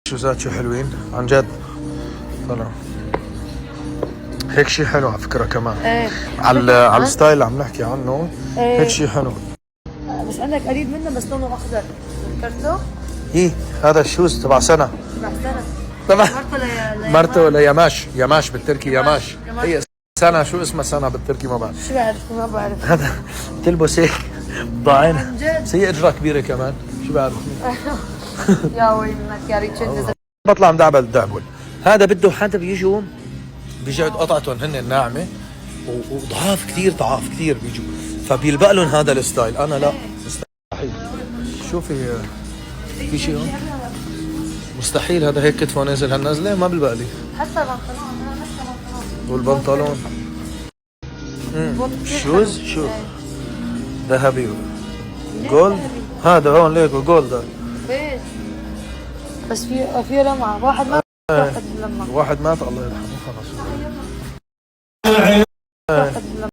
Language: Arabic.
شوزات شو حلوين عن جد. طلع هيك شيء حلو على فكرة كمان. ايه على الستايل اللي عم نحكي عنه. ايه. هيك شيء حلو. بس عندك قريب منه بس لونه اخضر. ذكرته؟ هذا الشوز تبع سنة. تبع سنة. تبع مرته مرته يماش بالتركي يماش. هي سنة شو اسمها سنة بالتركي ما بعرف. شو بعرف ما بعرف. هذا تلبس هيك ضاعين. عن جد؟ بس هي اجرها كبيرة كمان شو بعرف. يا ويلك يا ريتشارد. بطلع مدعبل. هذا بده حدا بيجوا بيجعد قطعتهم هن الناعمة وضعاف كثير بيجوا فبيلبق لهم هذا الستايل. انا لا مستحيل. شوفي في شيء هون مستحيل. هذا هيك كتفه نازل هالنازله ما بيلبق لي. حتى البنطلون انا نفس البنطلون والبنطلون شوز شو ذهبي جولد. هذا هون ليكو جولد. بيج بس في لمعة. واحد ما واحد لمعة. واحد مات الله يرحمه خلاص.